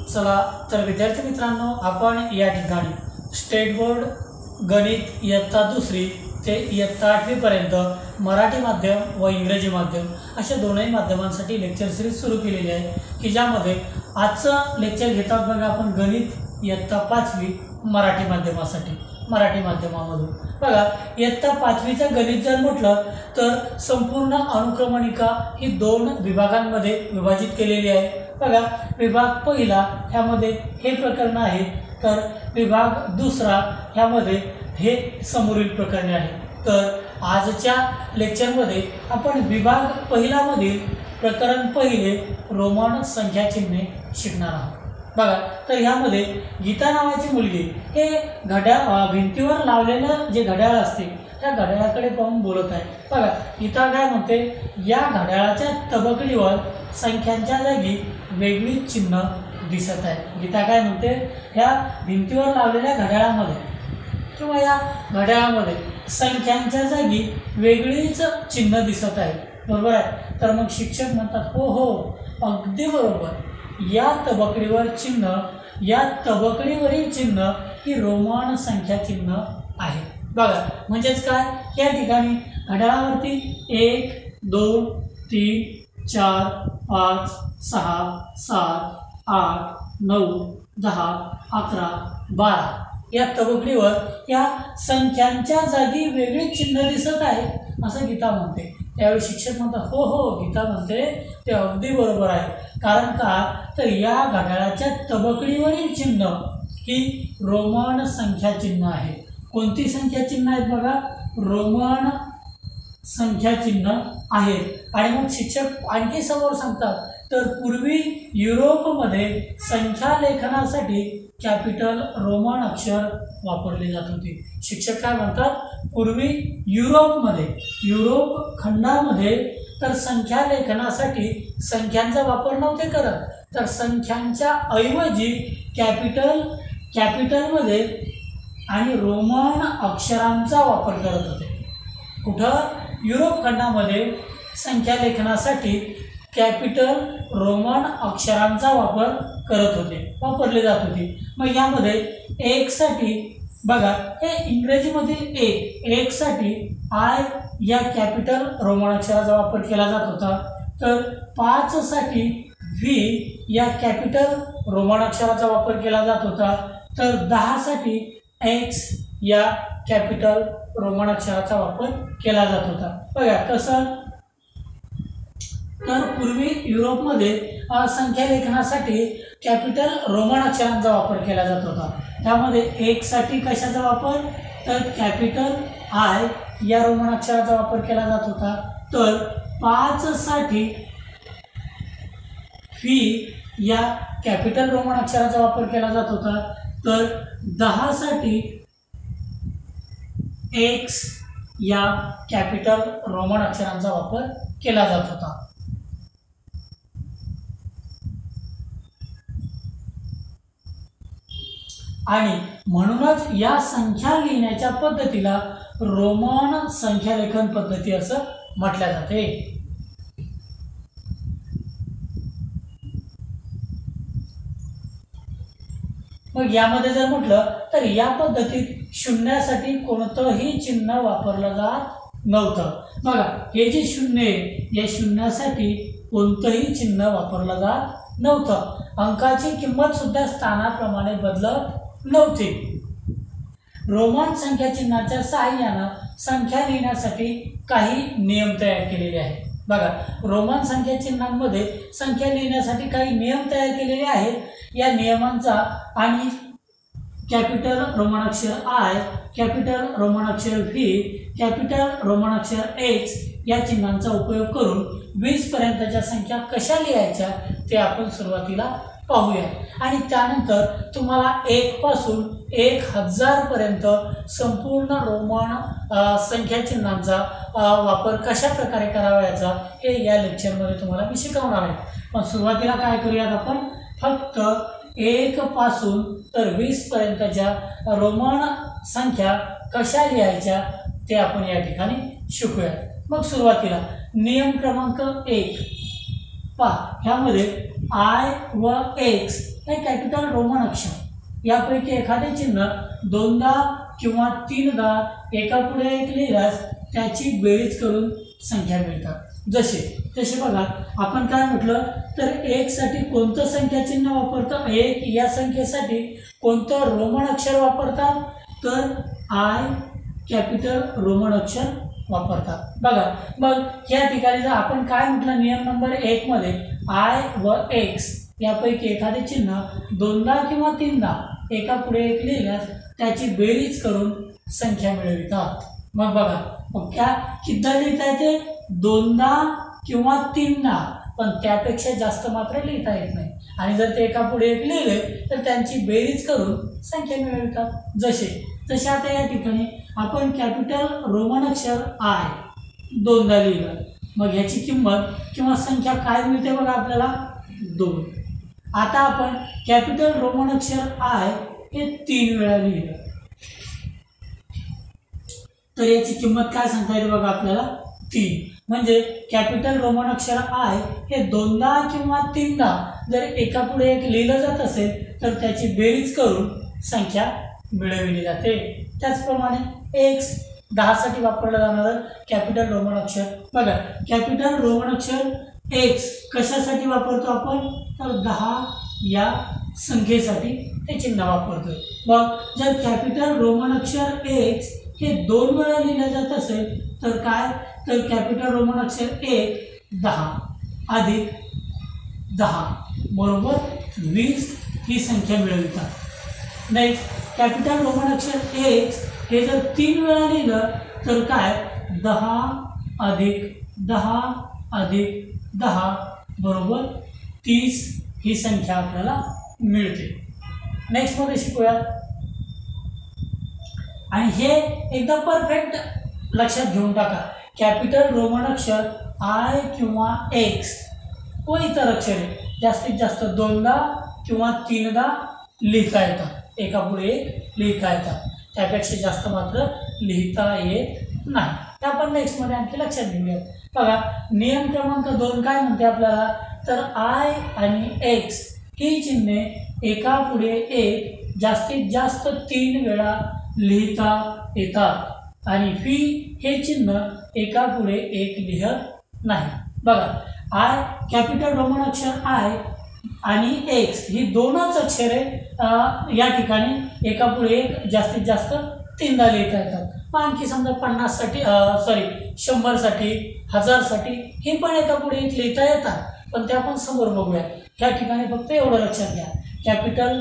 चला तर विद्यार्थी मित्रांनो, आपण या ठिकाणी स्टेट बोर्ड गणित इयत्ता दुसरी ते इयत्ता 8वी पर्यंत मराठी माध्यम व इंग्रजी माध्यम अशा दोनही माध्यमांसाठी लेक्चर सिरीज सुरू केलेली आहे की ज्यामध्ये आजचं लेक्चर घेतात बघा आपण गणित इयत्ता 5वी मराठी माध्यमासाठी मराठी माध्यमामधून बघा इयत्ता 5वीचं गणित जर म्हटलं तर संपूर्ण अनुक्रमणिका ही दोन विभागांमध्ये विभाजित केलेली आहे। बघा विभाग पहिला ह्यामध्ये हे प्रकरण आहे, तर विभाग दुसरा ह्यामध्ये हे समोरील प्रकरणे आहे। तर आजच्या लेक्चरमध्ये आपण विभाग पहिलामधील प्रकरण पहिले रोमन संख्या चिन्हे शिकणार आहोत। बघा तर ह्यामध्ये गीता नावाची मुलगी हे घड्याळ भिंतीवर लावलेलं जे घड्याळ असते त्या घड्याळाकडे पाहून बोलत आहे। बघा गीता काय म्हणते, या घड्याळाच्या तबकडीवर संख्यांच्या जागी वेगळी चिन्ह दिसत आहे। गीता काय म्हणते, ह्या भिंतीवर लावलेल्या घड्याळामध्ये किंवा या घड्याळामध्ये संख्यांच्या जागी वेगळीच चिन्ह दिसत आहे, बरोबर आहे। तर मग शिक्षक म्हणतात हो हो अगदी बरोबर, या तबकडीवर चिन्ह, या तबकडीवरील चिन्ह ही रोमन संख्या चिन्ह आहे। बघा म्हणजेच काय, या ठिकाणी घड्याळावरती 1 2 3 4 5 6 7 8 9 10 11 12 या तबकडीवर या संख्यांच्या जागी वेगळी चिन्ह दिसत आहे असं गीता म्हणते। त्यावेळी शिक्षक म्हणतात हो हो गीता म्हणते ते अगदी बरोबर आहे, कारण का तर या घड्याळाच्या तबकडीवरील चिन्ह ही रोमन संख्या चिन्ह आहे। कोणती संख्या चिन्ह आहेत बघा, रोमन संख्या चिन्ह आहेत। आणि मग शिक्षक आणखी समोर सांगतात, तर पूर्वी युरोपमध्ये संख्या लेखनासाठी कॅपिटल रोमन अक्षर वापरले जात होते। शिक्षक काय म्हणतात, पूर्वी युरोपमध्ये, युरोप खंडामध्ये तर संख्या लेखनासाठी संख्यांचा वापर नव्हते करत, तर संख्यांच्या ऐवजी कॅपिटलमध्ये आणि रोमन अक्षरांचा वापर करत होते। कुठं, युरोप खंडामध्ये संख्या लेखनासाठी कॅपिटल रोमन अक्षरांचा वापर करत होते, वापरले जात होते। मग यामध्ये एक साठी बघा हे इंग्रजीमधील एक साठी आय या कॅपिटल रोमन अक्षराचा वापर केला जात होता, तर 5 साठी व्ही या कॅपिटल रोमन अक्षराचा वापर केला जात होता, तर 10 साठी एक्स या कॅपिटल रोमन अक्षराचा वापर केला जात होता। बघा कसं, तर पूर्वी युरोपमध्ये संख्या लेखनासाठी कॅपिटल रोमन अक्षरांचा वापर केला जात होता। त्यामध्ये एक साठी कशाचा वापर, तर कॅपिटल आय या रोमन अक्षराचा वापर केला जात होता, तर 5 साठी व्ही या कॅपिटल रोमन अक्षराचा वापर केला जात होता, तर 10 साठी एक्स या कॅपिटल रोमन अक्षरांचा वापर केला जात होता। आणि म्हणूनच या संख्या लिहिण्याच्या पद्धतीला रोमन संख्या लेखन पद्धती असं म्हटलं जाते। मग यामध्ये जर म्हटलं तर या पद्धतीत शून्यासाठी कोणतंही चिन्ह वापरलं जात नव्हतं। बघा हे जे शून्य आहे, या शून्यासाठी कोणतंही चिन्ह वापरलं जात नव्हतं। अंकाची किंमत सुद्धा स्थानाप्रमाणे बदलत नव्हती। रोमन संख्या चिन्हाच्या सहाय्याने संख्या लिहिण्यासाठी काही नियम तयार केलेले आहेत। बघा रोमन संख्या चिन्हांमध्ये संख्या लिहिण्यासाठी काही नियम तयार केलेले आहेत। या नियमांचा आणि कॅपिटल रोमन अक्षर आय, कॅपिटल रोमन अक्षर व्ही, कॅपिटल रोमन अक्षर एक्स या चिन्हांचा उपयोग करून 20 पर्यंतच्या संख्या कशा लिहायच्या ते आपण सुरुवातीला पाहूया। आणि त्यानंतर तुम्हाला 1 पासून 1000 पर्यंत संपूर्ण रोमन संख्या चिन्हांचा वापर कशा प्रकारे करावायचा हे या लेक्चरमध्ये तुम्हाला मी शिकवणार आहे। पण सुरुवातीला काय करूयात आपण, फक्त 1 पासून तर 20 पर्यंतच्या रोमन संख्या कशा लिहायच्या ते आपण या ठिकाणी शिकूया। मग सुरुवातीला नियम क्रमांक 1, पहा ह्यामध्ये आय व एक्स हे कॅपिटल रोमन अक्षर यापैकी एखादे चिन्ह दोनदा किंवा तीनदा एकापुढे एक लिहिल्यास त्याची बेरीज करून संख्या मिळतात। जसे बघा आपण काय म्हटलं तर एक साठी कोणतं संख्या चिन्ह वापरतं, एक या संख्येसाठी कोणतं रोमन अक्षर वापरतात तर आय कॅपिटल रोमन अक्षर वापरतात। बघा मग या ठिकाणी जर आपण काय म्हटलं नियम नंबर 1 मध्ये आय व एक्स यापैकी एखादे चिन्ह दोनदा किंवा तीनदा एकापुढे एक लिहिल्यास त्याची बेरीज करून संख्या मिळवितात। मग बघा मग क्या कितीदा लिहिता येते, दोनदा किंवा तीनदा, पण त्यापेक्षा जास्त मात्र लिहिता येत नाही आणि जर ते एकापुढे एक लिहिले तर त्यांची बेरीज करून संख्या मिळवितात। जसे आता या ठिकाणी आपण कॅपिटल रोमन अक्षर आय दोनदा लिहिलं, मग याची किंमत किंवा संख्या काय मिळते बघा आपल्याला 2। आता आपण कॅपिटल रोमन अक्षर आय हे 3 वेळा लिहिलं तर याची किंमत काय सांगता येते बघा आपल्याला 3। म्हणजे कॅपिटल रोमन अक्षर आय हे दोनदा किंवा तीनदा जर एकापुढे एक लिहिलं जात असेल तर त्याची बेरीज करून संख्या मिळविली जाते। त्याचप्रमाणे एक्स 10 साठी वापरलं जाणारं कॅपिटल रोमन अक्षर बघा कॅपिटल रोमन अक्षर एक्स कशासाठी वापरतो आपण तर 10 या संख्येसाठी ते चिन्ह वापरतोय। मग जर कॅपिटल रोमन अक्षर एक्स हे 2 वेळा लिहिलं जात असेल तर काय तर कॅपिटल रोमन अक्षर 1 10 अधिक 10 बरोबर 20 ही संख्या मिळवितात। नेक्स्ट कॅपिटल रोमन अक्षर एक्स हे जर 3 वेळा लिहिलं तर काय 10 अधिक 10 अधिक 10 बरोबर 30 ही संख्या आपल्याला मिळते। नेक्स्ट मध्ये शिकूया आणि हे एकदम परफेक्ट लक्षात घेऊन टाका कॅपिटल रोमन अक्षर आय किंवा एक्स व इतर अक्षरे जास्तीत जास्त दोनदा किंवा तीनदा लिहिता येतात, एकापुढे एक लिहिता येतात, त्यापेक्षा जास्त मात्र लिहिता येत नाही। ते आपण नेक्स्ट मध्ये आणखी लक्षात घेऊया। बघा नियम क्रमांक 2 काय म्हणते आपल्याला तर आय आणि एक्स ही चिन्हे एकापुढे एक जास्तीत जास्त 3 वेळा लिहिता येतात आणि फी हे चिन्ह एकापुढे एक लिहत नाही। बघा आय कॅपिटल रोमन अक्षर आय आणि एक्स ही दोनच अक्षरे या ठिकाणी एकापुढे एक जास्तीत जास्त 3दा लिहिता येतात। आणखी समजा 50 साठी 100 साठी 1000 साठी हे पण एकापुढे एक लिहिता येतात, पण ते आपण समोर बघूया। या ठिकाणी फक्त एवढं लक्षात घ्या कॅपिटल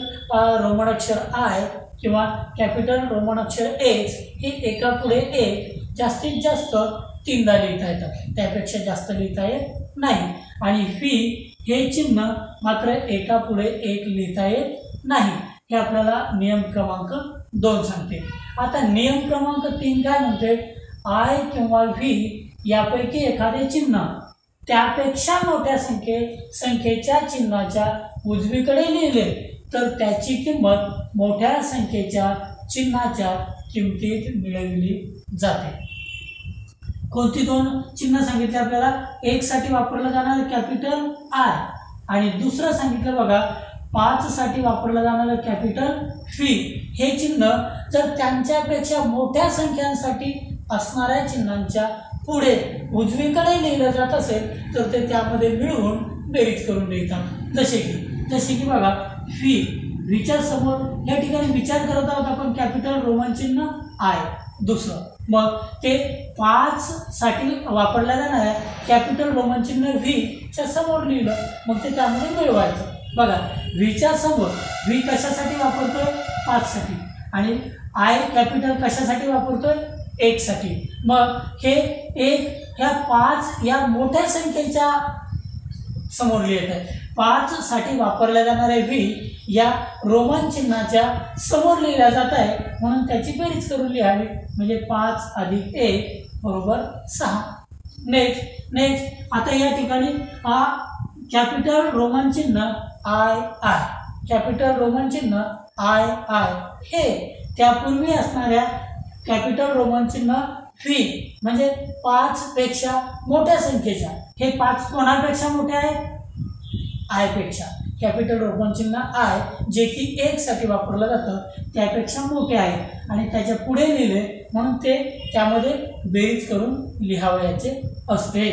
रोमन अक्षर आय किंवा कॅपिटल रोमन अक्षर एक्स हे एकापुढे एक जास्तीत जास्त 3दा लिहिता येतात, त्यापेक्षा जास्त लिहिता येत नाही आणि फी हे चिन्ह मात्र एकापुढे एक लिहिता येत नाही। हे आपल्याला नियम क्रमांक 2 सांगते। आता नियम क्रमांक 3 काय म्हणते आय किंवा व्ही यापैकी एखादे चिन्ह त्यापेक्षा मोठ्या संख्येच्या चिन्हाच्या उजवीकडे लिहिले तर त्याची किंमत मोठ्या संख्येच्या चिन्हाच्या किमतीत मिळविली जाते। कोणती 2 चिन्ह सांगितले आपल्याला, एक साठी वापरलं जाणारं कॅपिटल आय आणि दुसरं सांगितलं बघा 5 साठी वापरलं जाणारं कॅपिटल फी हे चिन्ह जर त्यांच्यापेक्षा मोठ्या संख्यांसाठी असणाऱ्या चिन्हांच्या पुढे उजवीकडे लिहिलं जात असेल तर ते त्यामध्ये मिळवून बेरीज करून लिहितात। जसे की बघा फी विचार समोर या ठिकाणी विचार करत आहोत आपण कॅपिटल रोमन चिन्ह आय दुसरं, मग ते 5 साठी वापरल्या जाणाऱ्या कॅपिटल रोमन चिन्ह व्ही च्या समोर लिहिलं मग ते त्यामध्ये मिळवायचं। बघा व्हीच्या समोर व्ही कशासाठी वापरतोय 5 साठी आणि आय कॅपिटल कशासाठी वापरतोय 1 साठी, मग हे 1 ह्या 5 या मोठ्या संख्येच्या समोर लिहित आहे। 5 साठी वापरल्या जाणाऱ्या व्ही या रोमन चिन्हाच्या समोर लिहिल्या जात आहे म्हणून त्याची बेरीज करून लिहावी म्हणजे 5 अधिक 1 बरोबर 6। नेक्स्ट आता या ठिकाणी कॅपिटल रोमन चिन्ह आय कॅपिटल रोमन चिन्ह आय हे त्यापूर्वी असणाऱ्या कॅपिटल रोमन चिन्ह व्ही म्हणजे 5 पेक्षा मोठ्या संख्येच्या, हे 5 कोणापेक्षा मोठे आहे आयपेक्षा, कॅपिटल रोमन चिन्ह आय जे की 1 साठी वापरलं जातं त्यापेक्षा मोठे आहे आणि त्याच्या पुढे लिहिले म्हणून ते त्यामध्ये बेरीज करून लिहावयाचे असते.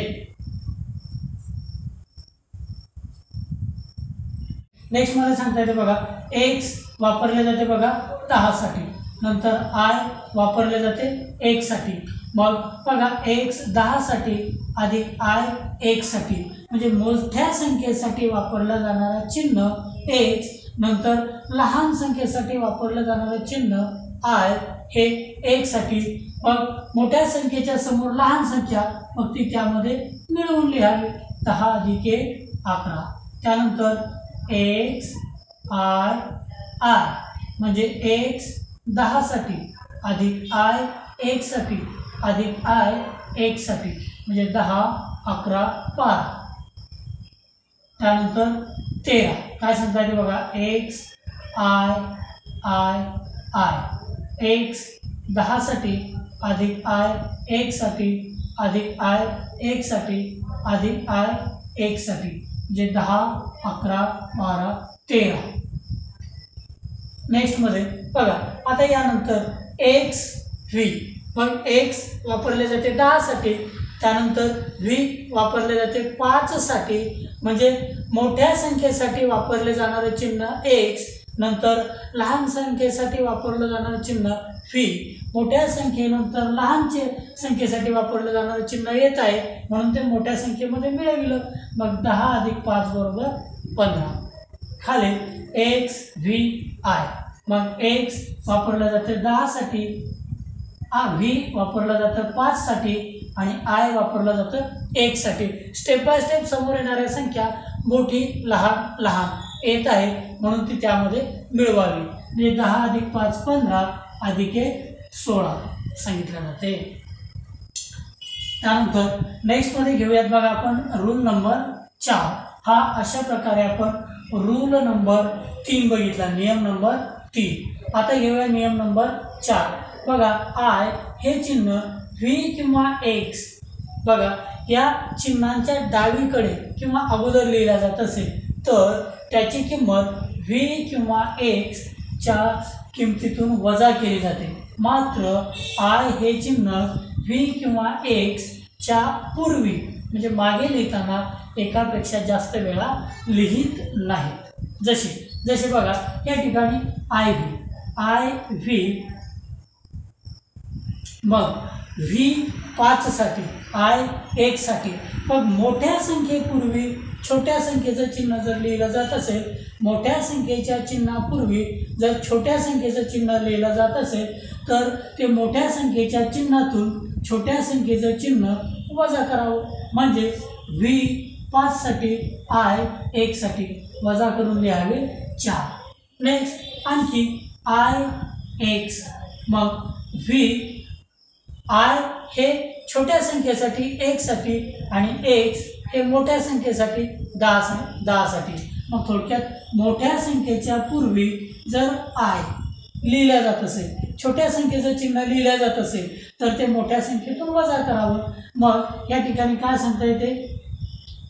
नेक्स्ट मला सांगता येते बघा, x वापरले जाते बघा 10 साठी, नंतर I वापरले जाते 1 साठी. मग बघा x 10 साठी अधिक I 1 साठी म्हणजे मोठ्या संख्येसाठी वापरलं जाणारं चिन्ह x, नंतर लहान संख्येसाठी वापरलं जाणारं चिन्ह I हे 1 साठी. मग मोठ्या संख्येच्या समोर लहान संख्या मग ती त्यामध्ये मिळवून लिहावी. 10 अधिक 1 11. त्यानंतर x I I म्हणजे x 10 साठी अधिक I 1 साठी अधिक I 1 साठी म्हणजे 10 11 12. त्यानंतर 13. काय सांगता येते बघा, x I I I x 10 साठी अधिक I 1 साठी अधिक I 1 साठी अधिक I 1 साठी म्हणजे 10 11 12 13. नेक्स्ट मध्ये बघा, आता यानंतर x v. मग x वापरले जाते 10 साठी, त्यानंतर v वापरले जाते 5 साठी म्हणजे मोठ्या संख्येसाठी वापरले जाणारे चिन्ह x, नंतर लहान संख्येसाठी वापरलं जाणारं चिन्ह v. मोठ्या संख्येनंतर लहान संख्येसाठी वापरलं जाणारं चिन्ह येत आहे म्हणून ते मोठ्या संख्येमध्ये मिळविलं. मग 10 अधिक 5 बरोबर 15. खाली x v I. मग x वापरलं जातं 10 साठी, v वापरलं जातं 5 साठी आणि I वापरलं जातं 1 साठी. स्टेप बाय स्टेप समोर येणाऱ्या संख्या मोठी लहान लहान येत आहे म्हणून ती त्यामध्ये मिळवावी. म्हणजे 10 अधिक 5 15 अधिक 1 16 सांगितलं जाते. त्यानंतर नेक्स्ट मध्ये घेऊयात बघा आपण रूल नंबर 4. हा अशा प्रकारे आपण रूल नंबर 3 बघितला, नियम नंबर 3. आता घेऊया नियम नंबर 4. बघा, I हे चिन्ह v किंवा x बघा या चिन्हांच्या डावीकडे किंवा अगोदर लिहिला जात असेल तर त्याची किंमत v किंवा x च्या किमतीतून वजा केली जाते. मात्र I हे चिन्ह v किंवा x च्या पूर्वी म्हणजे मागे लिहिताना एकापेक्षा जास्त वेळा लिहित नाहीत. जसे बघा या ठिकाणी I v, मग v 5 साठी I 1 साठी. मग मोठ्या संख्येपूर्वी छोट्या संख्येचं चिन्ह जर लिहिलं जात असेल, मोठ्या संख्येच्या चिन्हापूर्वी जर छोट्या संख्येचं चिन्ह लिहिलं जात असेल तर ते मोठ्या संख्येच्या चिन्हातून छोट्या संख्येचं चिन्ह वजा करावं. म्हणजे v 5 साठी I 1 साठी वजा करून लिहावे 4. नेक्स्ट आणखी I x. मग v I हे छोट्या संख्येसाठी 1 साठी आणि x हे मोठ्या संख्येसाठी 10 साठी. मग थोडक्यात मोठ्या संख्येच्या पूर्वी जर I लिहिल्या जात असेल, छोट्या संख्येचं चिन्ह लिहिलं जात असेल तर ते मोठ्या संख्येतून वजा करावं. मग या ठिकाणी काय सांगता येते,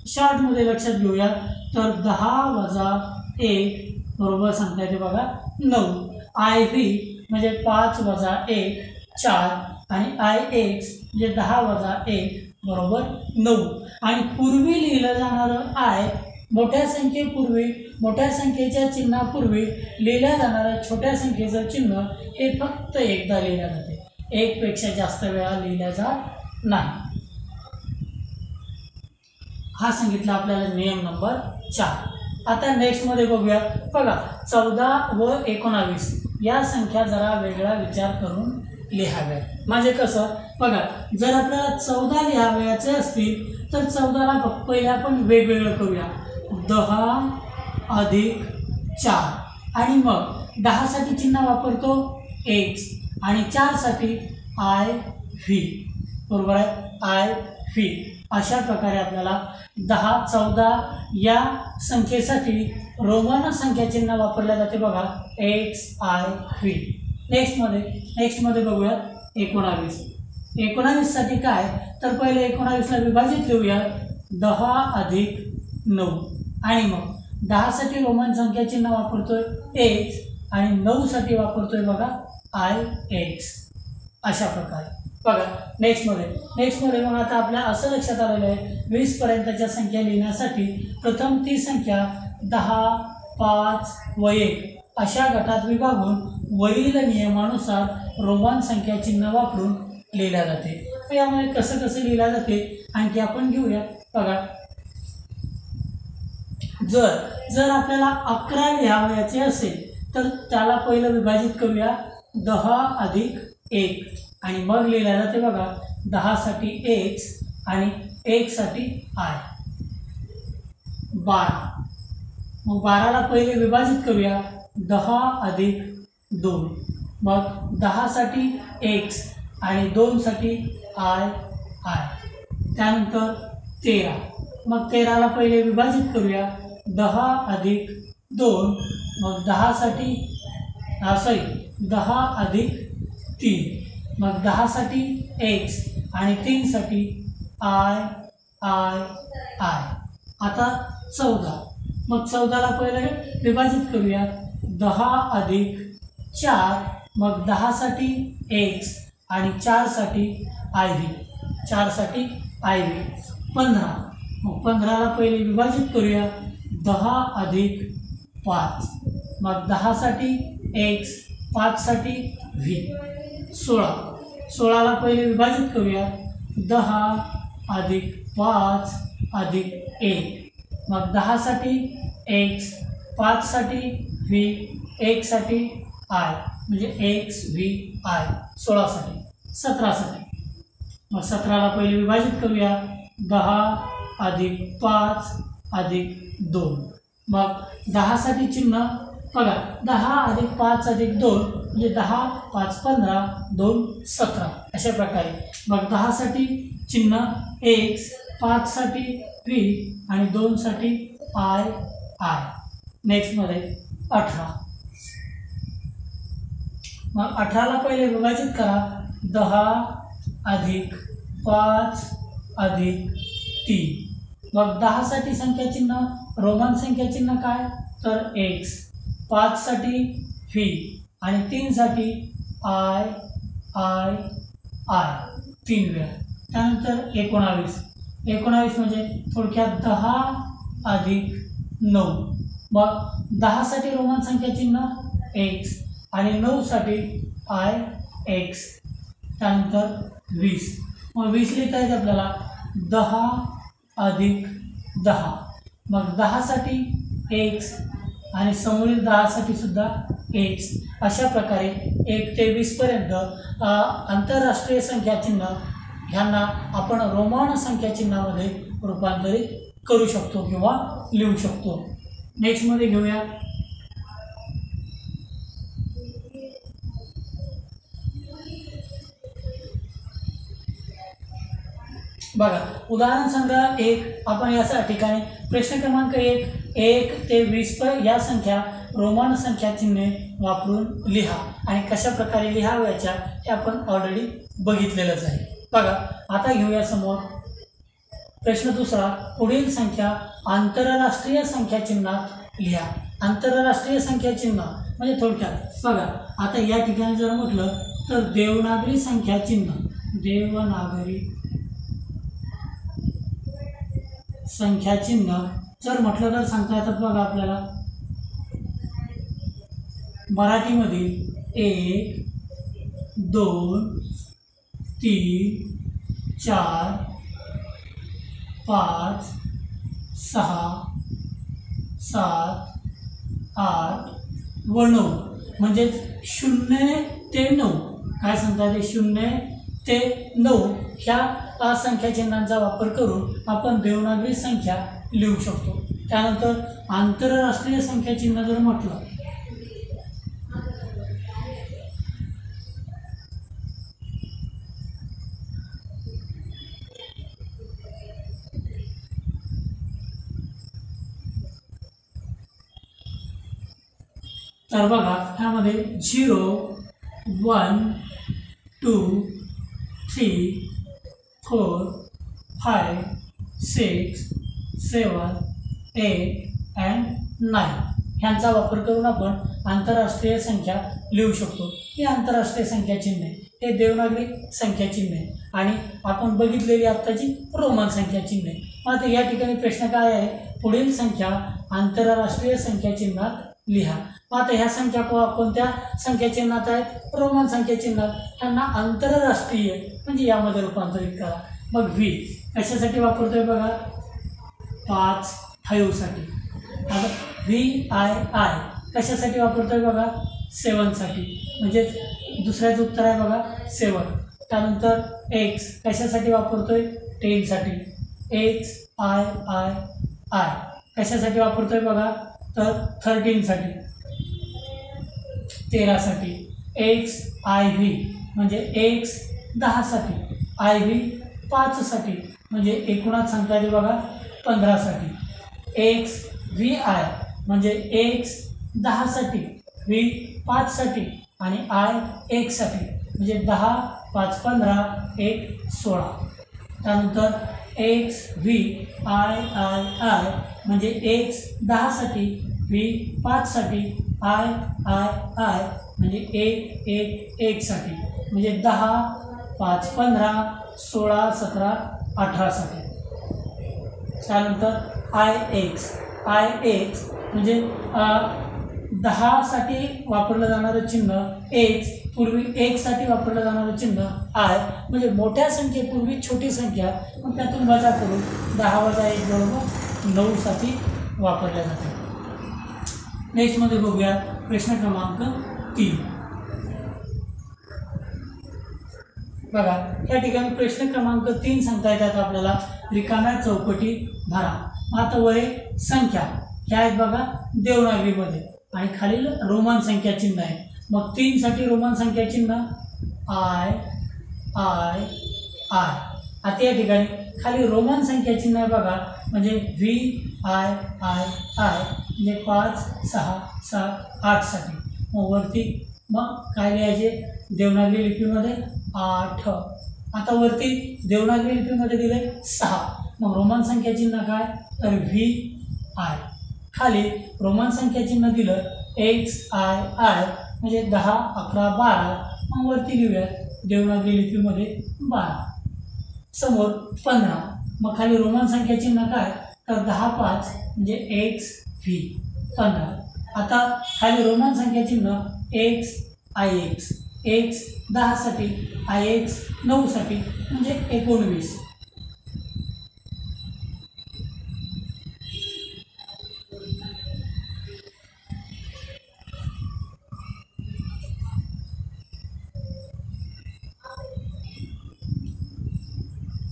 शॉर्टमध्ये लक्षात घेऊया तर 10 वजा 1 बरोबर सांगता येते बघा 9. I v म्हणजे 5 वजा 1 4 आणि I x म्हणजे 10 वजा 1 बरोबर 9. आणि पूर्वी लिहिलं जाणारं I मोठ्या संख्येपूर्वी मोठ्या संख्येच्या चिन्हापूर्वी लिहिल्या जाणाऱ्या छोट्या संख्येचं चिन्ह हे फक्त एकदा लिहिलं जाते, 1 पेक्षा जास्त वेळा लिहिल्या जात नाही. हा सांगितला आपल्याला नियम नंबर 4. आता नेक्स्टमध्ये बघूया. बघा 14 व 19 या संख्या जरा वेगळा विचार करून लिहाव्या. म्हणजे कसं बघा, जर आपल्याला 14 लिहावयाचे असतील तर 14ला पहिले आपण वेगवेगळं करूया. 10 अधिक 4 आणि मग 10 साठी चिन्ह वापरतो x आणि 4 साठी I v बरोबर आहे I v. अशा प्रकारे आपल्याला 10 14 या संख्येसाठी रोमन संख्या चिन्ह वापरले जाते बघा x I v. नेक्स्टमध्ये बघूया 19 साठी काय तर पहिले 19ला विभाजित लिहूया 10 अधिक 9 आणि मग 10 साठी रोमन संख्या चिन्ह वापरतोय x आणि 9 साठी वापरतोय बघा ix अशा प्रकारे. बघा नेक्स्टमध्ये मग आता आपल्या असं लक्षात आलेलं आहे 20 पर्यंतच्या संख्या लिहिण्यासाठी प्रथम ती संख्या 10, 5 व 1 अशा गटात विभागून वरील नियमानुसार रोमन संख्या चिन्ह वापरून लिहिल्या जाते. तर यामध्ये कसं लिहिल्या जाते आणखी आपण घेऊया. बघा जर आपल्याला 11 लिहावयाचे असेल तर त्याला पहिलं विभाजित करूया 10 अधिक 1 आणि मग लिहिल्या जाते बघा 10 साठी x आणि 1 साठी i. 12 मग 12ला पहिले विभाजित करूया 10 अधिक 2 मग 10 साठी x आणि 2 साठी i. त्यानंतर 13 मग 13ला पहिले विभाजित करूया 10 अधिक 2 मग 10 साठी 10 अधिक 3 मग 10 साठी x आणि 3 साठी i. आता 14 मग 14ला पहिले विभाजित करूया 10 अधिक 4 मग 10 साठी x आणि 4 साठी iv. 15 मग 15ला पहिले विभाजित करूया 10 अधिक 5 मग 10 साठी x 5 साठी v. 16ला पहिले विभाजित करूया 10 अधिक 5 अधिक 1 मग 10 साठी x 5 साठी v 1 साठी i म्हणजे x v i. 16 साठी 17 साठी मग 17ला पहिले विभाजित करूया 10 अधिक 5 अधिक 2 मग 10 साठी चिन्ह बघा 10 अधिक 5 अधिक 2 म्हणजे 10 5 15 2 17 अशा प्रकारे. मग 10 साठी चिन्ह x 5 साठी v आणि 2 साठी i. नेक्स्टमध्ये 18 मग 18ला पहिले विभाजित करा 10 अधिक 5 अधिक 3 मग 10 साठी संख्या चिन्ह रोमन संख्या चिन्ह काय तर x 5 साठी v आणि 3 साठी i 3 वेळा. त्यानंतर 19 म्हणजे थोडक्यात 10 अधिक 9 मग 10 साठी रोमन संख्या चिन्ह x आणि 9 साठी ix. त्यानंतर 20 मग 20 लिहिता येते आपल्याला 10 अधिक 10 मग 10 साठी x आणि समोरील 10 साठी सुद्धा x. अशा प्रकारे 1 ते 20 पर्यंत आंतरराष्ट्रीय संख्या चिन्ह ह्यांना आपण रोमन संख्या चिन्हामध्ये रूपांतरित करू शकतो किंवा लिहू शकतो. नेक्स्टमध्ये घेऊया बघा उदाहरण संग्रह 1. आपण या ठिकाणी प्रश्न क्रमांक 1 ते 20 या संख्या रोमन संख्या चिन्हे वापरून लिहा आणि कशा प्रकारे लिहावयाच्या हे आपण ऑलरेडी बघितलेलंच आहे. बघा आता घेऊया समोर प्रश्न दुसरा. पुढील संख्या आंतरराष्ट्रीय संख्या चिन्हात लिहा. आंतरराष्ट्रीय संख्या चिन्ह म्हणजे थोडक्यात बघा आता या ठिकाणी जर म्हटलं तर देवनागरी संख्या चिन्ह देवनागरी संख्या चिन्ह जर म्हटलं तर सांगता येतात बघा आपल्याला मराठीमध्ये 1 2 3 4 5 6 7 8 व 9 म्हणजेच 0 ते 9 काय सांगता येते 0 ते 9 ह्या संख्या चिन्हांचा वापर करून आपण देवनागरी संख्या लिहू शकतो. त्यानंतर आंतरराष्ट्रीय संख्या चिन्ह जर म्हटलं तर बघा ह्यामध्ये 0 1 2 3 4 5 6 7 8 अँड 9 ह्यांचा वापर करून आपण आंतरराष्ट्रीय संख्या लिहू शकतो. ही आंतरराष्ट्रीय संख्या चिन्ह आहे, हे देवनागरी संख्या चिन्ह आहे आणि आपण बघितलेली आत्ताची रोमन संख्या चिन्ह आहे. मात्र या ठिकाणी प्रश्न काय आहे, पुढील संख्या आंतरराष्ट्रीय संख्या चिन्हात लिहा. मात्र ह्या संख्या कोणत्या संख्या चिन्हात आहेत, रोमन संख्या चिन्हात. त्यांना आंतरराष्ट्रीय म्हणजे यामध्ये रूपांतरित करा. मग व्ही कशासाठी वापरतोय बघा, 5 साठी. आता VII कशासाठी वापरतोय बघा, 7 साठी, म्हणजे दुसऱ्याचं उत्तर आहे बघा 7. त्यानंतर X कशासाठी वापरतोय, 10 साठी. XIII कशासाठी वापरतोय बघा, तर 13 साठी, 13 साठी. XIV म्हणजे X 10 साठी, IV 5 साठी, म्हणजे एकूणात संख्या दे बघा 15 साठी. XVI म्हणजे X 10 साठी, V 5 साठी आणि I 1 साठी, म्हणजे 10, 5, 15, 1, 16. त्यानंतर XVIII म्हणजे X 10 साठी, V 5 साठी, II म्हणजे 1, 1, 1 साठी, म्हणजे 10, 5, 15, 16, 17, 18 साठी. त्यानंतर IX म्हणजे 10 साठी वापरलं जाणारं चिन्ह X, पूर्वी 1 साठी वापरलं जाणारं चिन्ह I, म्हणजे मोठ्या संख्येपूर्वी छोटी संख्या, मग त्यातून वजा करून 10 वजा 1 बरोबर 9 साठी वापरल्या जाते. नेक्स्टमध्ये बघूया प्रश्न क्रमांक 3. बघा या ठिकाणी प्रश्न क्रमांक 3 सांगता येतात आपल्याला, रिकाम्या चौकटी भरा. आता वरील संख्या ह्या आहेत बघा देवनागरीमध्ये आणि खालील रोमन संख्या चिन्ह आहे. मग 3 साठी रोमन संख्या चिन्ह I. आता या ठिकाणी खाली रोमन संख्या चिन्ह आहे बघा, म्हणजे VIII म्हणजे 5, 6, 7, 8 साठी. मग वरती मग काय लिहायचे, देवनागरी लिपीमध्ये 8. आता वरती देवनागरी लिपीमध्ये दिले 6. मग रोमन संख्या चिन्ह काय, तर VI. खाली रोमन संख्या चिन्ह दिलं XII म्हणजे 10, 11, 12. मग वरती लिहूया देवनागरी लिपीमध्ये 12. समोर 15. मग खाली रोमन संख्या चिन्ह काय, तर 10, 5 म्हणजे XV 15. आता खाली रोमन संख्या चिन्ह XIX, X 10 साठी, IX 9 साठी, म्हणजे 19.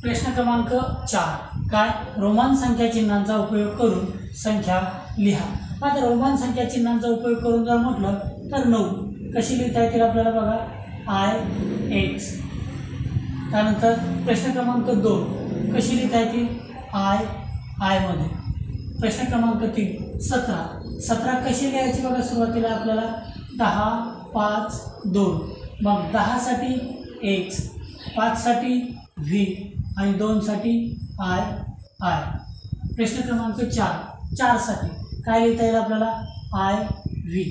प्रश्न क्रमांक 4 काय, रोमन संख्या चिन्हांचा उपयोग करून संख्या लिहा. आता रोमन संख्या चिन्हांचा उपयोग करून जर म्हटलं तर 9 कशी लिहिता येतील आपल्याला बघा, IX. त्यानंतर प्रश्न क्रमांक 2 कशी लिहिता येतील, I मध्ये. प्रश्न क्रमांक 3 17 कशी लिहायची बघा, सुरुवातीला आपल्याला 10, 5, 2. मग 10 साठी X, 5 साठी V आणि 2 साठी I. प्रश्न क्रमांक 4 साठी काय लिहिता येईल आपल्याला, IV.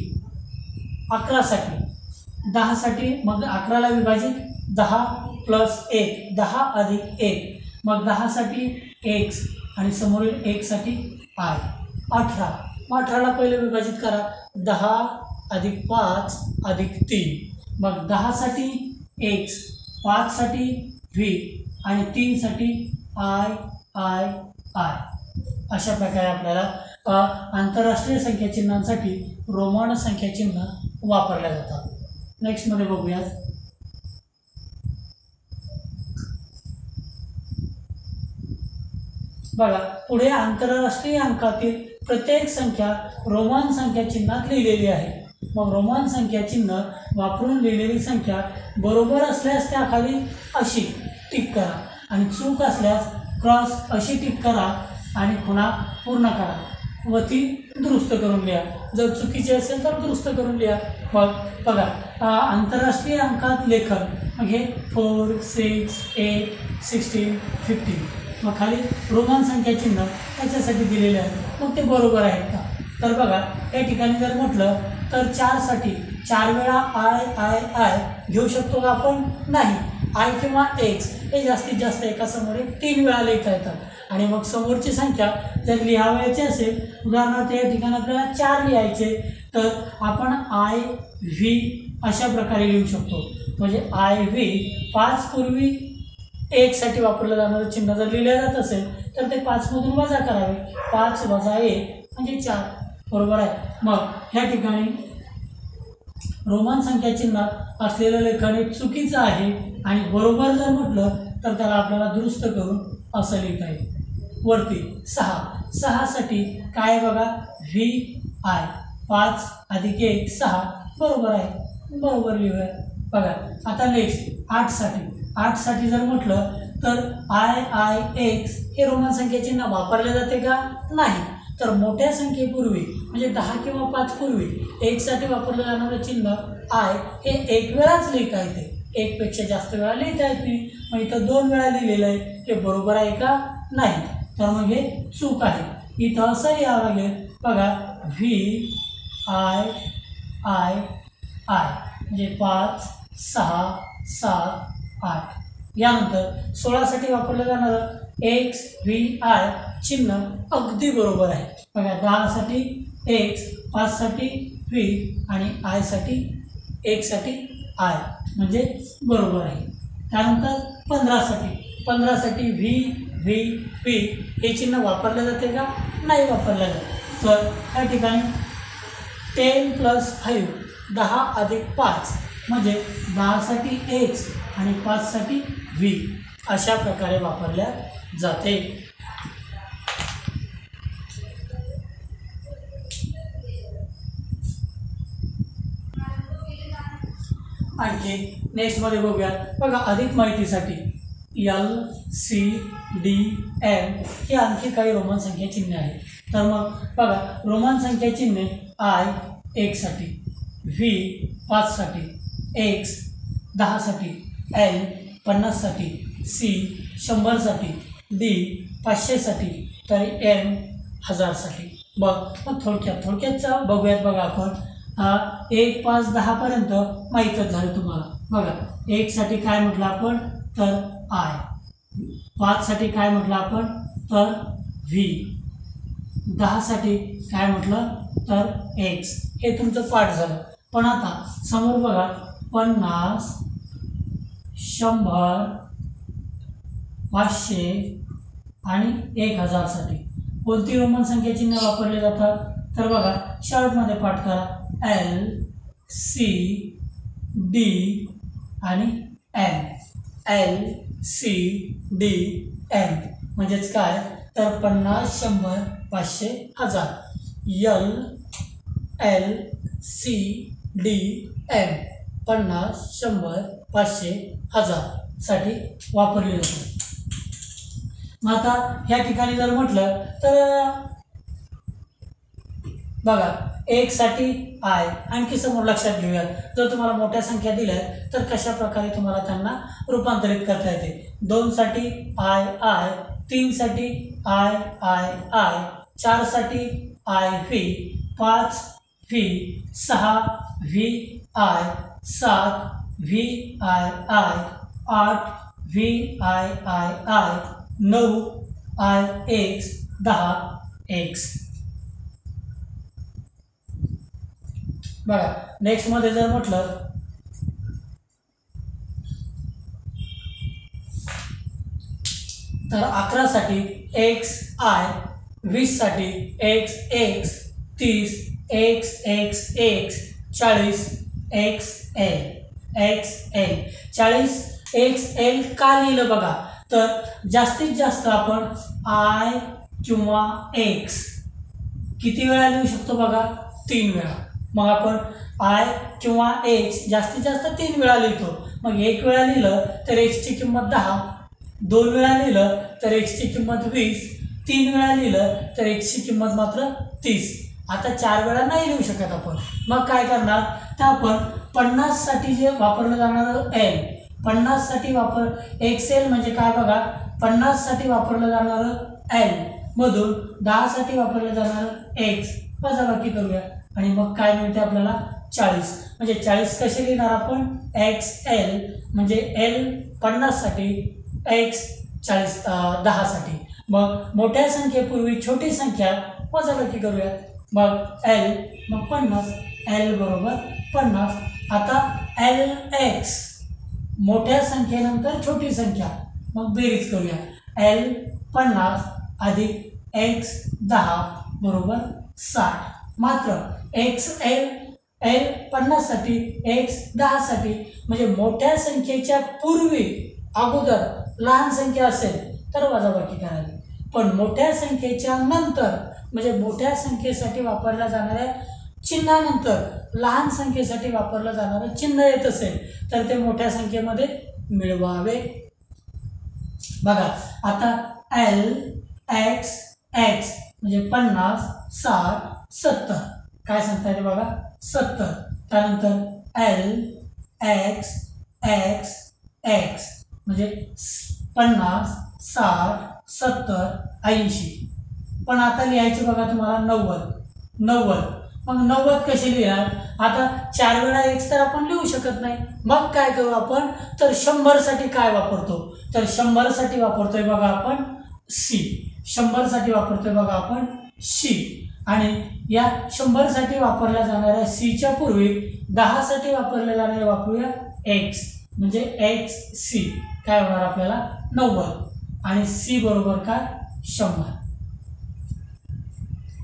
11 साठी 10 साठी, मग 11ला विभाजित 10 + 1, 10 + 1. मग 10 साठी X आणि समोरील 1 साठी I. 18. मग 18ला पहिले विभाजित करा, 10 + 5 + 3. मग 10 साठी X, 5 साठी V आणि 3 साठी I. अशा प्रकारे आपल्याला आंतरराष्ट्रीय संख्या चिन्हांसाठी रोमन संख्या चिन्ह वापरल्या जातात. नेक्स्टमध्ये बघूया. बघा पुढे आंतरराष्ट्रीय अंकातील प्रत्येक संख्या रोमन संख्या चिन्हात लिहिलेली आहे. मग रोमन संख्या चिन्ह वापरून लिहिलेली संख्या बरोबर असल्यास त्याखाली अशी टिक करा आणि चूक असल्यास क्रॉस अशी टिक करा आणि खुणा पूर्ण करा व ती दुरुस्त करून लिहा. जर चुकीची असेल तर दुरुस्त करून लिहा. मग बघा आंतरराष्ट्रीय अंकात लेखन मग हे 4, 6, 8, 16, 15 मग खाली रोमन संख्या चिन्ह त्याच्यासाठी दिलेले आहे, मग ते बरोबर आहेत का? तर बघा या ठिकाणी जर म्हटलं तर 4 साठी 4 वेळा आय आय आय घेऊ शकतो का आपण? नाही. आय किंवा एक्स हे जास्तीत जास्त एका समोर 3 वेळा लिहिता येतात आणि मग समोरची संख्या जर लिहावयाची असेल, उदाहरणार्थ या ठिकाणी आपल्याला 4 लिहायचे, तर आपण आय व्ही अशा प्रकारे लिहू शकतो. म्हणजे आय व्ही 5 पूर्वी 1 साठी वापरलं जाणारं चिन्ह जर लिहिलं जात असेल तर ते 5 मधून वजा करावे. 5 वजा 1 म्हणजे 4. बरोबर आहे. मग ह्या ठिकाणी रोमन संख्या चिन्हात असलेलं लेखन हे चुकीचं आहे आणि बरोबर जर म्हटलं तर त्याला आपल्याला दुरुस्त करून असं लिहिता येईल. वरती 6 साठी काय बघा? व्ही आय 5 अधिक 1 6. बरोबर आहे, बरोबर लिहूया. बघा आता नेक्स्ट 8 साठी जर म्हटलं तर आय आय एक्स हे रोमन संख्या चिन्ह वापरले जाते का? नाही. तर मोठ्या संख्येपूर्वी म्हणजे 10 किंवा 5 पूर्वी 1 साठी वापरलं जाणारं चिन्ह आय हे 1 वेळाच लिहिता येते, 1 पेक्षा जास्त वेळा लिहिता येत नाही. मग इथं 2 वेळा लिहिलेलं आहे, हे बरोबर आहे का? नाही. तर मग हे चूक आहे. इथं असं लिहावं लागेल बघा, व्ही आय आय आय म्हणजे 5 6 7 8. यानंतर 16 साठी वापरलं जाणारं एक्स व्ही आय चिन्ह अगदी बरोबर आहे. बघा 10 साठी एक्स, 5 साठी व्ही आणि आय साठी 1 साठी आय म्हणजे बरोबर आहे. त्यानंतर 15 साठी व्ही व्ही व्ही हे चिन्ह वापरलं जाते का? नाही वापरलं जात. तर या ठिकाणी 10 + 5 10 अधिक 5 म्हणजे 10 साठी एक्स आणि 5 साठी व्ही अशा प्रकारे वापरल्या जाते. आणखी नेक्स्टमध्ये बघूया. बघा अधिक माहितीसाठी एल सी डी एम हे आणखी काही रोमन संख्या चिन्हे आहेत. तर मग बघा रोमन संख्या चिन्हे आय 1 साठी, व्ही 5 साठी, एक्स 10 साठी, एल 50 साठी, सी 100 साठी, डी 500 साठी, तर एम 1000 साठी. मग थोडक्यात बघूयात. बघा आपण 1 5 10 पर्यंत माहीतच झालं तुम्हाला. बघा 1 साठी काय म्हटलं आपण? तर आय. 5 साठी काय म्हटलं आपण? तर व्ही. 10 साठी काय म्हटलं? तर एक्स. हे तुमचं पाठ झालं. पण आता समोर बघा 50 100 500 आणि 1000 साठी कोणती रोमन संख्या चिन्ह वापरले जातात? तर बघा शॉर्टमध्ये पाठ करा, एल सी डी आणि M. L C D M म्हणजेच काय? तर 50 100 500 1000. एल सी डी एम 50 100 500 1000 साठी वापरले जाते. मग आता ह्या ठिकाणी जर म्हटलं तर बघा 1 साठी आय आणखी समोर लक्षात घेऊयात. जर तुम्हाला मोठ्या संख्या दिल्या तर कशा प्रकारे तुम्हाला त्यांना रूपांतरित करता येते. 2 साठी आय आय, 3 साठी आय आय आय, 4 साठी I V, 5 V, 6 V I, 7 V I I, 8 V I I I, 9 I x, 10 x. बघा नेक्स्टमध्ये जर म्हटलं तर 11 साठी एक्स आय, 20 साठी x x, 30 x x x, 40 x L x L. 40 x L का लिहिलं बघा? तर जास्तीत जास्त आपण आय किंवा एक्स किती वेळा लिहू शकतो बघा? 3 वेळा. मग आपण आय किंवा एक्स जास्तीत जास्त 3 वेळा लिहितो. मग 1 वेळा लिहिलं तर एक्सची किंमत 10, 2 वेळा लिहिलं तर एक्सची किंमत 20, 3 वेळा लिहिलं तर एक्सची किंमत मात्र 30. आता 4 वेळा नाही लिहू शकत आपण. मग काय करणार? तर आपण 50 साठी जे वापरलं जाणारं एल, 50 साठी एक्स एल म्हणजे काय बघा? 50 साठी वापरलं जाणारं एल मधून 10 साठी वापरलं जाणारं एक्स वजाबाकी करूया आणि मग काय मिळते आपल्याला 40. म्हणजे 40 कसे लिहिणार आपण एक्स एल म्हणजे एल 50 साठी एक्स 10 साठी. मग मोठ्या संख्येपूर्वी छोटी संख्या वजाबाकी करूया. मग एल मग 50 एल बरोबर 50. आता एल एक्स मोठ्या संख्येनंतर छोटी संख्या मग बेरीज करूया. एल 50 अधिक एक्स 10 बरोबर 60. मात्र एक्स एल 50 साठी एक्स 10 साठी म्हणजे मोठ्या संख्येच्या पूर्वी अगोदर लहान संख्या असेल तर वजाबाकी करावी. पण मोठ्या संख्येच्या नंतर म्हणजे मोठ्या संख्येसाठी वापरल्या जाणाऱ्या चिन्हानंतर लहान संख्येसाठी वापरलं जाणारं चिन्ह येत असेल तर ते मोठ्या संख्येमध्ये मिळवावे. बघा आता एल एक्स एक्स म्हणजे 50 60 70 काय सांगता येते बघा 70. त्यानंतर एल एक्स एक्स एक्स म्हणजे 50 60 70 80. पण आता लिहायचे बघा तुम्हाला 90. मग 90 कशी लिहिणार. आता 4 वेळा एक्स तर आपण लिहू शकत नाही. मग काय करू आपण तर 100 साठी काय वापरतो तर 100 साठी वापरतोय बघा आपण सी. 100 साठी वापरतोय बघा आपण सी आणि या 100 साठी वापरल्या जाणाऱ्या सीच्या पूर्वी 10 साठी वापरले जाणारे वापरूया एक्स म्हणजे एक्स सी काय होणार आपल्याला 90 आणि सी बरोबर काय 100.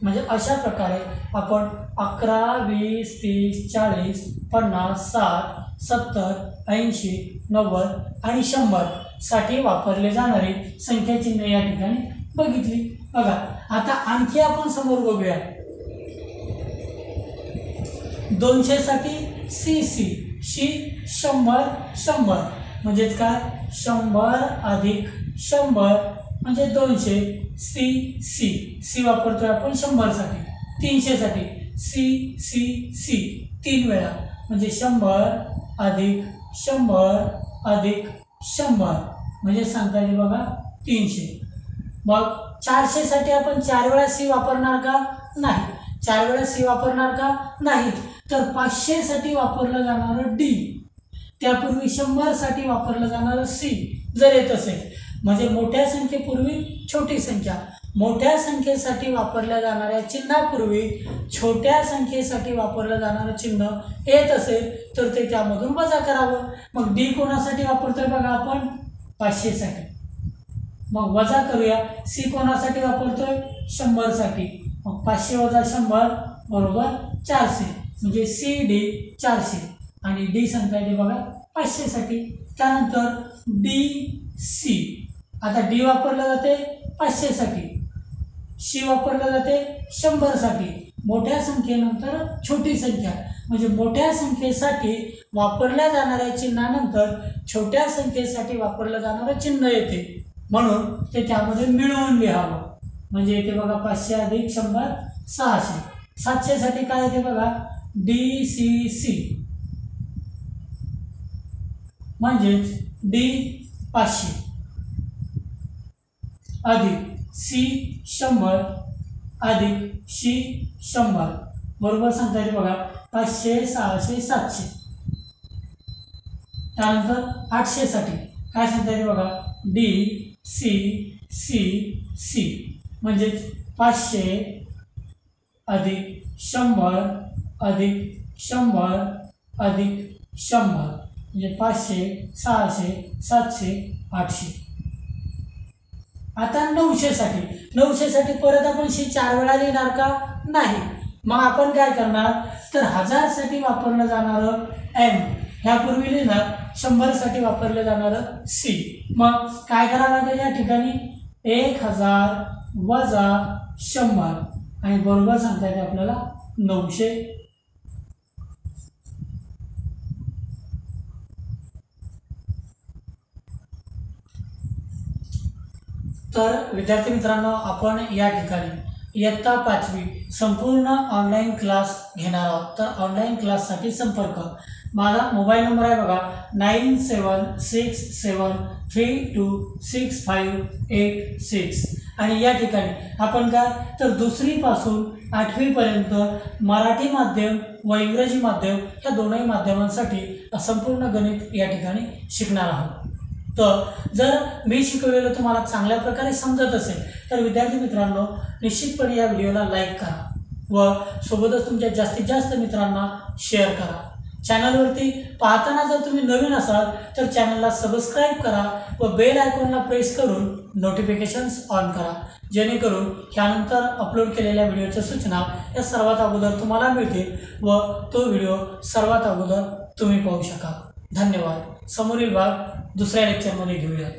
म्हणजे अशा प्रकारे आपण 11 20 30 40 50 60 70 80 90 आणि 100 साठी वापरले जाणारे संख्या चिन्ह या ठिकाणी बघितली. बघा आता आणखी आपण समोर बघूया. 200 साठी सी सी शी 100 100 म्हणजेच काय 100 अधिक 100 म्हणजे 200 सी सी सी वापरतोय आपण 100 साठी. 300 साठी सी सी सी 3 वेळा म्हणजे 100 अधिक 100 अधिक 100 म्हणजे सांगता येईल बघा 300. मग 400 साठी आपण 4 वेळा सी वापरणार का नाही. 4 वेळा सी वापरणार का नाही. तर 500 साठी वापरलं जाणारं डी त्यापूर्वी 100 साठी वापरलं जाणारं सी जर येत असेल म्हणजे मोठ्या संख्येपूर्वी छोटी संख्या मोठ्या संख्येसाठी वापरल्या जाणाऱ्या चिन्हापूर्वी छोट्या संख्येसाठी वापरलं जाणारं चिन्ह येत असेल तर ते त्यामधून वजा करावं. मग डी कोणासाठी वापरतोय बघा आपण 500 साठी. मग वजा करूया. सी कोणासाठी वापरतोय 100 साठी. मग 500 वजा 100 बरोबर 400 म्हणजे सी डी 400 आणि डी सांगता येते बघा 500 साठी. त्यानंतर डी सी आता डी वापरलं जाते 500 साठी सी वापरलं जाते 100 साठी. मोठ्या संख्येनंतर छोटी संख्या म्हणजे मोठ्या संख्येसाठी वापरल्या जाणाऱ्या चिन्हानंतर छोट्या संख्येसाठी वापरलं जाणारं चिन्ह येते म्हणून ते त्यामध्ये मिळवून लिहावं. म्हणजे येते बघा 500 अधिक 100 600. 700 साठी काय येते बघा डी सी सी म्हणजेच डी 500 अधिक सी 100 अधिक सी 100 बरोबर सांगता येते बघा 500 600 700. त्यानंतर 800 साठी काय सांगता येते बघा डी सी सी सी म्हणजेच 500 अधिक 100 अधिक 100 अधिक 100 म्हणजे 500 600 700 800. आता 900 साठी परत आपण शी 4 वेळा लिहिणार का नाही. मग आपण काय करणार तर 1000 साठी वापरलं जाणारं एम ह्यापूर्वी लिहिणार 100 साठी वापरलं जाणारं सी. मग काय करावं लागेल या ठिकाणी 1000 वजा 100 आणि बरोबर सांगता येते आपल्याला 900. तर विद्यार्थी मित्रांनो आपण या ठिकाणी इयत्ता 5वी संपूर्ण ऑनलाईन क्लास घेणार आहोत. तर ऑनलाईन क्लाससाठी संपर्क माझा मोबाईल नंबर आहे बघा 9767326586 आणि या ठिकाणी आपण काय तर 2री पासून 8वी पर्यंत मराठी माध्यम व इंग्रजी माध्यम या दोनही माध्यमांसाठी संपूर्ण गणित या ठिकाणी शिकणार आहोत। तर जर मी शिकवलेलं तुम्हाला चांगल्या प्रकारे समजत असेल तर विद्यार्थी मित्रांनो निश्चितपणे या व्हिडिओला लाईक करा व सोबतच तुमच्या जास्तीत जास्त मित्रांना शेअर करा। चॅनलवरती पाहताना जर तुम्ही नवीन असाल तर चॅनलला सबस्क्राईब करा व बेल आयकॉनला प्रेस करून नोटिफिकेशन्स ऑन करा, जेणेकरून ह्यानंतर अपलोड केलेल्या व्हिडिओच्या सूचना या सर्वात अगोदर तुम्हाला मिळतील व तो व्हिडिओ सर्वात अगोदर तुम्ही पाहू शकाल। धन्यवाद। समोरील भाग दुसऱ्या लेक्चरमध्ये घेऊया।